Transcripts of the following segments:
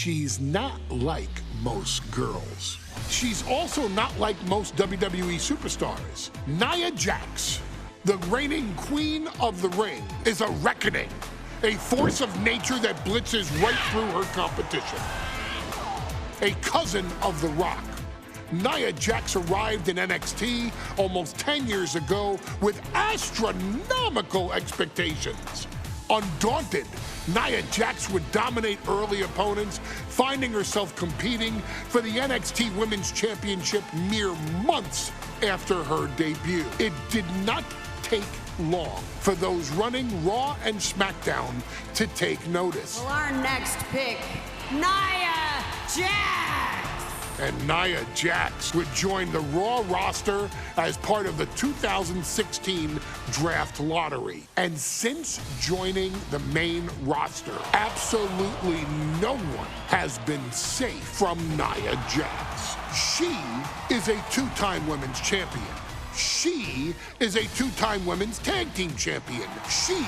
she's not like most girls. She's also not like most WWE superstars. Nia Jax, the reigning queen of the ring, is a reckoning, a force of nature that blitzes right through her competition. A cousin of The Rock, Nia Jax arrived in NXT almost 10 years ago with astronomical expectations. Undaunted, Nia Jax would dominate early opponents, finding herself competing for the NXT Women's Championship mere months after her debut. It did not take long for those running Raw and SmackDown to take notice. Well, our next pick, Nia Jax! And Nia Jax would join the Raw roster as part of the 2016 draft lottery. And since joining the main roster, absolutely no one has been safe from Nia Jax. She is a two-time women's champion. She is a two-time women's tag team champion. She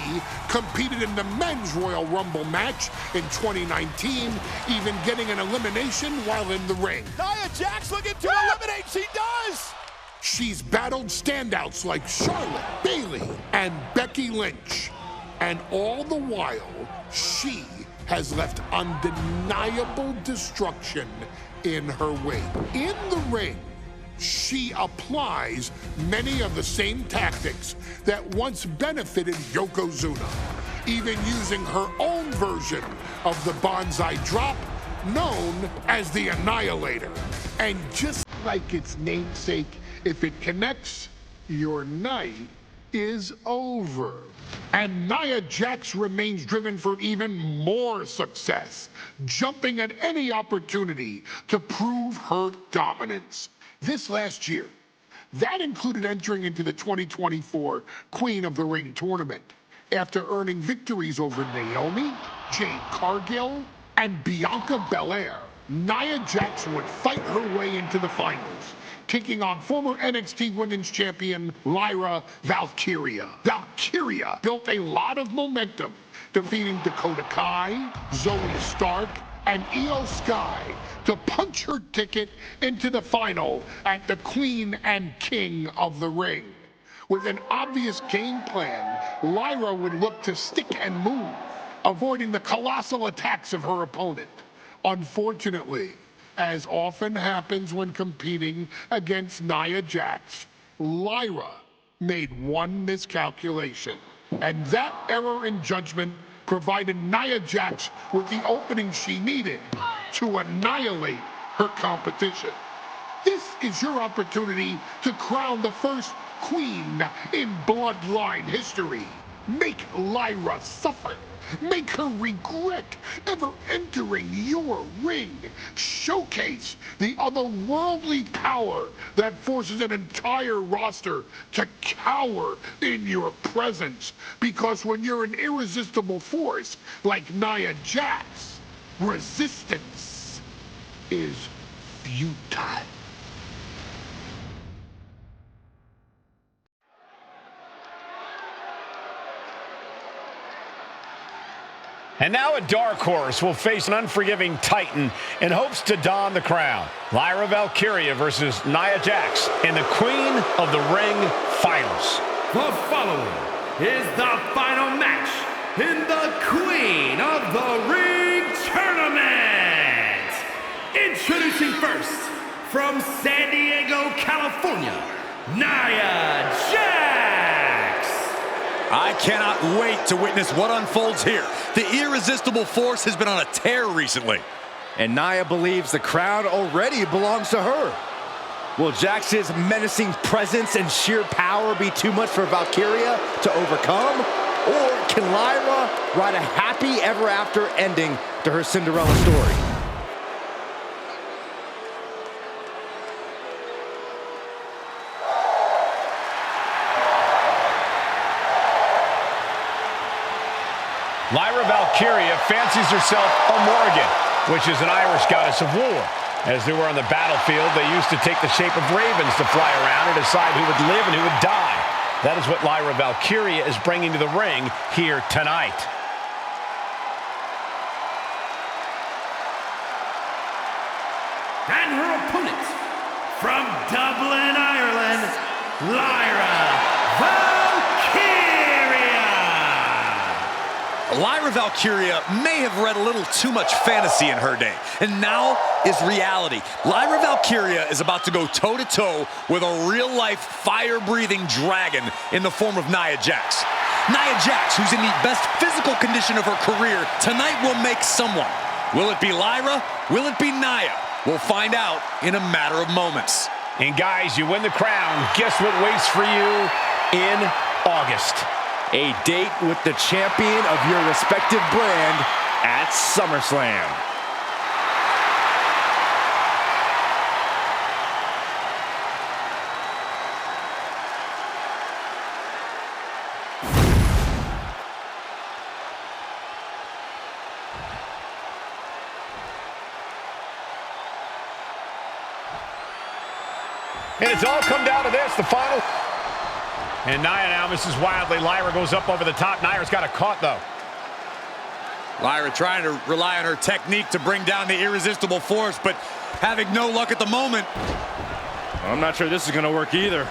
competed in the men's Royal Rumble match in 2019, even getting an elimination while in the ring. Nia Jax looking to eliminate, she does! She's battled standouts like Charlotte, Bayley, and Becky Lynch. And all the while, she has left undeniable destruction in her wake. In the ring, she applies many of the same tactics that once benefited Yokozuna, even using her own version of the Bonsai Drop, known as the Annihilator. And just like its namesake, if it connects, your night is over. And Nia Jax remains driven for even more success, jumping at any opportunity to prove her dominance. This last year, that included entering into the 2024 Queen of the Ring tournament after earning victories over Naomi, Jade Cargill, and Bianca Belair. Nia Jax would fight her way into the finals, taking on former NXT Women's Champion Lyra Valkyria. Valkyria built a lot of momentum, defeating Dakota Kai, Zoe Stark, and Io Sky to punch her ticket into the final at the Queen and King of the Ring. With an obvious game plan, Lyra would look to stick and move, avoiding the colossal attacks of her opponent. Unfortunately, as often happens when competing against Nia Jax, Lyra made one miscalculation, and that error in judgment provided Nia Jax with the opening she needed to annihilate her competition. This is your opportunity to crown the first queen in Bloodline history. Make Lyra suffer. Make her regret ever entering your ring. Showcase the otherworldly power that forces an entire roster to cower in your presence. Because when you're an irresistible force like Nia Jax, resistance is futile. And now a dark horse will face an unforgiving titan in hopes to don the crown. Lyra Valkyria versus Nia Jax in the Queen of the Ring Finals. The following is the final match in the Queen of the Ring Tournament. Introducing first, from San Diego, California, Nia Jax. I cannot wait to witness what unfolds here. The irresistible force has been on a tear recently. And Nia believes the crowd already belongs to her. Will Jax's menacing presence and sheer power be too much for Valkyria to overcome? Or can Lyra write a happy ever after ending to her Cinderella story? Lyra Valkyria fancies herself a Morgan, which is an Irish goddess of war. As they were on the battlefield, they used to take the shape of ravens to fly around and decide who would live and who would die. That is what Lyra Valkyria is bringing to the ring here tonight. And her opponent, from Dublin, Ireland, Lyra Valkyria. Lyra Valkyria may have read a little too much fantasy in her day, and now is reality. Lyra Valkyria is about to go toe-to-toe with a real-life, fire-breathing dragon in the form of Nia Jax. Nia Jax, who's in the best physical condition of her career, tonight will make someone. Will it be Lyra? Will it be Nia? We'll find out in a matter of moments. And guys, you win the crown. Guess what waits for you in August? A date with the champion of your respective brand at SummerSlam. And it's all come down to this, the final. And Nia now misses wildly. Lyra goes up over the top. Nia's got a caught, though. Lyra trying to rely on her technique to bring down the irresistible force, but having no luck at the moment. I'm not sure this is going to work either.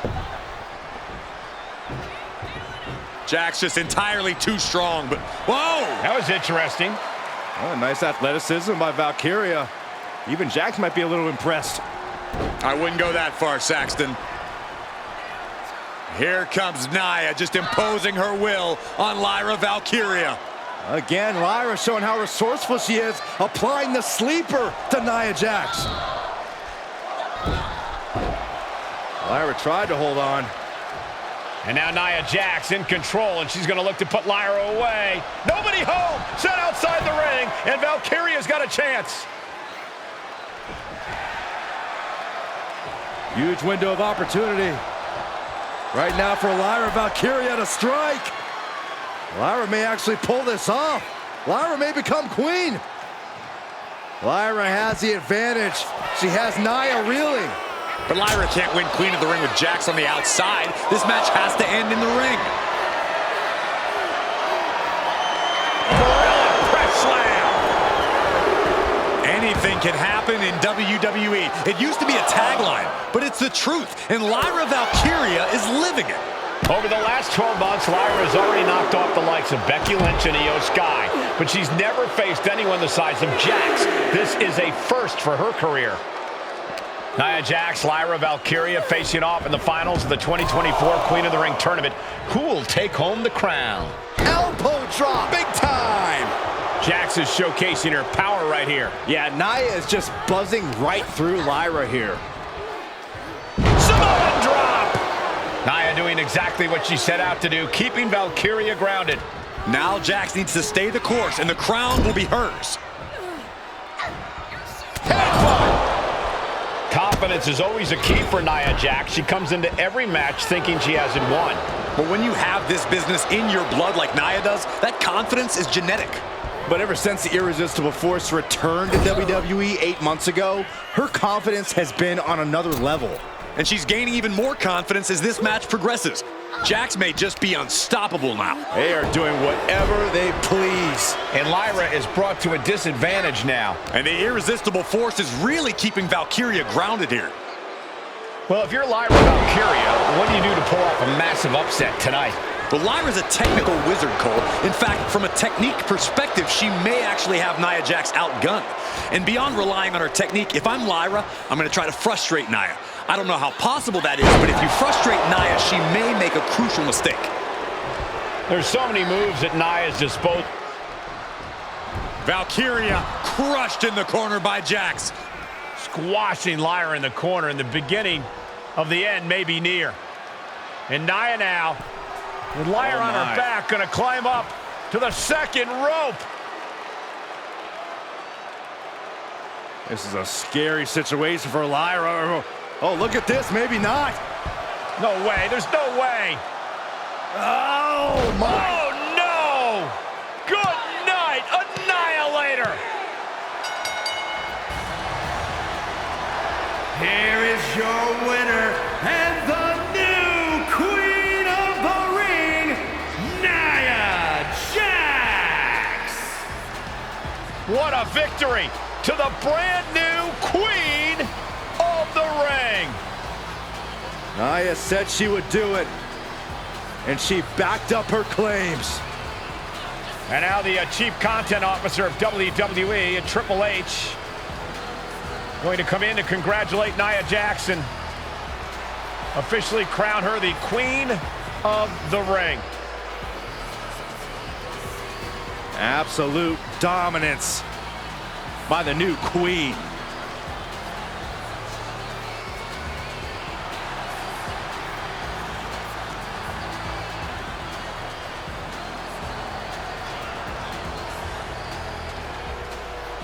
Jax just entirely too strong, but whoa! That was interesting. Oh, nice athleticism by Valkyria. Even Jax might be a little impressed. I wouldn't go that far, Saxton. Here comes Nia, just imposing her will on Lyra Valkyria. Again, Lyra showing how resourceful she is, applying the sleeper to Nia Jax. Lyra tried to hold on. And now Nia Jax in control, and she's going to look to put Lyra away. Nobody home! Set outside the ring, and Valkyria's got a chance. Huge window of opportunity. Right now for Lyra Valkyria to strike. Lyra may actually pull this off. Lyra may become queen. Lyra has the advantage. She has Nia reeling. But Lyra can't win Queen of the Ring with Jax on the outside. This match has to end in the ring. Press slam. Anything can happen in WWE. It used to be a tagline, but it's the truth, and Lyra Valkyria is living it. Over the last 12 months, Lyra has already knocked off the likes of Becky Lynch and Io Sky, but she's never faced anyone the size of Jax. This is a first for her career. Nia Jax, Lyra Valkyria facing off in the finals of the 2024 Queen of the Ring tournament. Who will take home the crown? Elbow drop, big time. Jax is showcasing her power right here. Yeah, Nia is just buzzing right through Lyra here. Samoan drop! Nia doing exactly what she set out to do, keeping Valkyria grounded. Now Jax needs to stay the course, and the crown will be hers. Confidence is always a key for Nia Jax. She comes into every match thinking she hasn't won. But when you have this business in your blood like Nia does, that confidence is genetic. But ever since the Irresistible Force returned to WWE 8 months ago, her confidence has been on another level. And she's gaining even more confidence as this match progresses. Jax may just be unstoppable now. They are doing whatever they please. And Lyra is brought to a disadvantage now. And the Irresistible Force is really keeping Valkyria grounded here. Well, if you're Lyra Valkyria, what do you do to pull off a massive upset tonight? Well, Lyra's a technical wizard, Cole. In fact, from a technique perspective, she may actually have Nia Jax outgunned. And beyond relying on her technique, if I'm Lyra, I'm going to try to frustrate Nia. I don't know how possible that is, but if you frustrate Nia, she may make a crucial mistake. There's so many moves at Nia's disposal. Valkyria crushed in the corner by Jax. Squashing Lyra in the corner, and the beginning of the end may be near. And Nia now, with Lyra on her back, going to climb up to the second rope. This is a scary situation for Lyra. Oh, look at this. Maybe not. No way. There's no way. Oh, my. Oh, no. Good night. Annihilator. Here is your winner and the new Queen of the Ring, Nia Jax. What a victory to the brand new Queen ring. Nia said she would do it, and she backed up her claims. And now the Chief Content Officer of WWE, Triple H, going to come in to congratulate Nia Jax and officially crown her the Queen of the Ring. Absolute dominance by the new Queen.